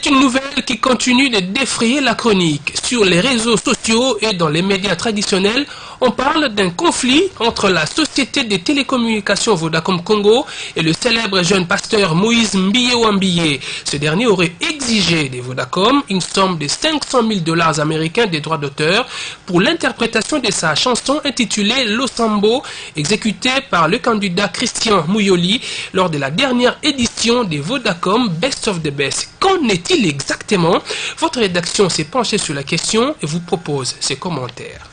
C'est une nouvelle qui continue de défrayer la chronique. Sur les réseaux sociaux et dans les médias traditionnels, on parle d'un conflit entre la société des télécommunications Vodacom Congo et le célèbre jeune pasteur Moïse Mbiye. Ce dernier aurait exigé des Vodacom une somme de 500 000 $ américains des droits d'auteur pour l'interprétation de sa chanson intitulée Losambo, exécutée par le candidat Christian Mouyoli lors de la dernière édition des Vodacom Best of the Best. Qu'en est-il exactement? Votre rédaction s'est penchée sur la question et vous propose ses commentaires.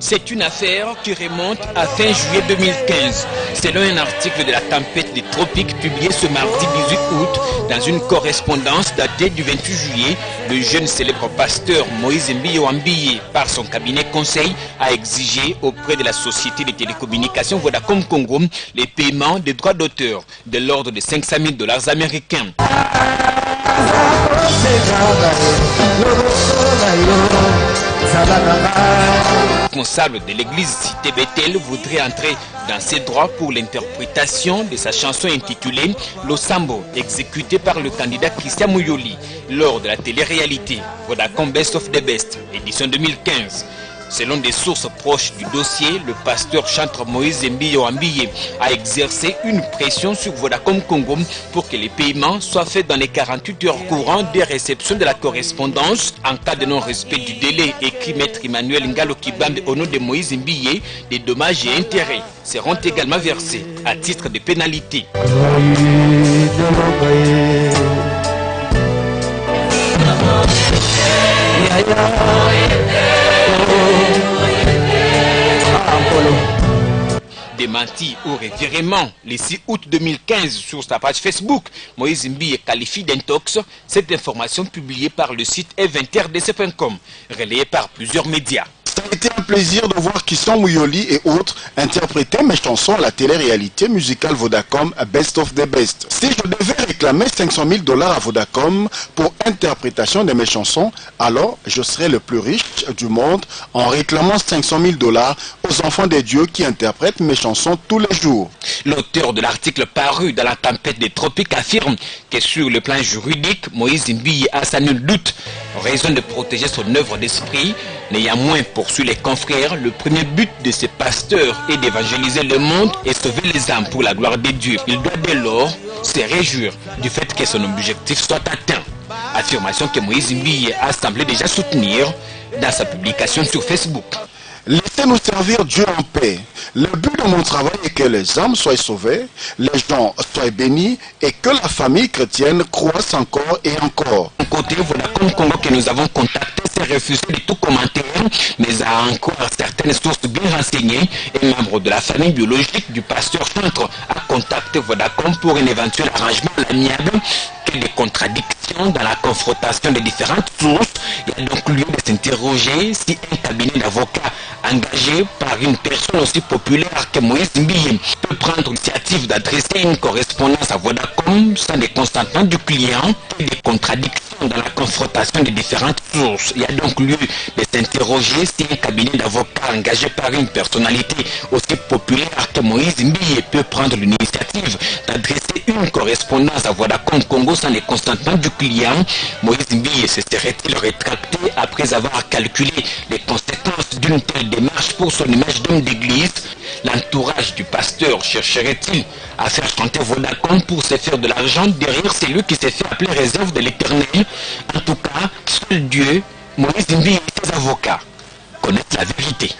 C'est une affaire qui remonte à fin juillet 2015. Selon un article de la Tempête des Tropiques publié ce mardi 18 août dans une correspondance datée du 28 juillet, le jeune célèbre pasteur Moïse Mbiye, par son cabinet conseil, a exigé auprès de la société de télécommunications Vodacom Congo les paiements des droits d'auteur de l'ordre de 500 000 $ américains. Le responsable de l'église cité Bethel voudrait entrer dans ses droits pour l'interprétation de sa chanson intitulée Losambo, exécutée par le candidat Christian Mouyoli lors de la télé-réalité Vodacom Best of the Best, édition 2015. Selon des sources proches du dossier, le pasteur chanteur Moïse Mbiye a exercé une pression sur Vodacom Congo pour que les paiements soient faits dans les 48 heures courantes des réceptions de la correspondance. En cas de non-respect du délai, écrit Maître Emmanuel Ngalo Kibambe au nom de Moïse Mbiye, des dommages et intérêts seront également versés à titre de pénalité. Démenti ou revirement le 6 août 2015 sur sa page Facebook, Moïse Mbiye qualifie d'intox cette information publiée par le site eventrdc.com, relayée par plusieurs médias. Ça a été un plaisir de voir Christian Mouyoli et autres interpréter mes chansons à la télé-réalité musicale Vodacom Best of the Best. Si je devais réclamer 500 000 $ à Vodacom pour interprétation de mes chansons, alors je serais le plus riche du monde en réclamant 500 000 $ aux enfants des dieux qui interprètent mes chansons tous les jours. L'auteur de l'article paru dans la Tempête des Tropiques affirme que sur le plan juridique, Moïse Mbiye a sans nul doute raison de protéger son œuvre d'esprit. Néanmoins, poursuit les confrères, le premier but de ces pasteurs est d'évangéliser le monde et sauver les âmes pour la gloire de Dieu. Il doit dès lors se réjouir du fait que son objectif soit atteint. Affirmation que Moïse Mbiye a semblé déjà soutenir dans sa publication sur Facebook. Laissez-nous servir Dieu en paix. Le but de mon travail est que les âmes soient sauvées, les gens soient bénis et que la famille chrétienne croisse encore et encore. De côté, Vodacom Congo que nous avons contacté s'est refusé de tout commentaire, mais a encore certaines sources bien renseignées et membres de la famille biologique du pasteur chantre a contacté Vodacom pour un éventuel arrangement à l'amiable. Que des contradictions dans la confrontation des différentes sources. Il y a donc lieu de s'interroger si un cabinet d'avocats engagé par une personne aussi populaire que Moïse Mbiye peut prendre l'initiative d'adresser une correspondance à Vodacom sans des consentements du client et des contradictions dans la confrontation des différentes sources. Il y a donc lieu de s'interroger si un cabinet d'avocats engagé par une personnalité aussi populaire que Moïse Mbiye peut prendre l'initiative d'adresser une correspondance à Vodacom Congo sans les consentements du client. Moïse Mbiye se serait-il rétracté après avoir calculé les conséquences d'une telle démarche pour son image d'homme d'église? L'entourage du pasteur chercherait-il à faire chanter Vodacom pour se faire de l'argent derrière celui qui s'est fait appeler réserve de l'Éternel? En tout cas, seul Dieu, Moïse Mbiye et ses avocats connaissent la vérité.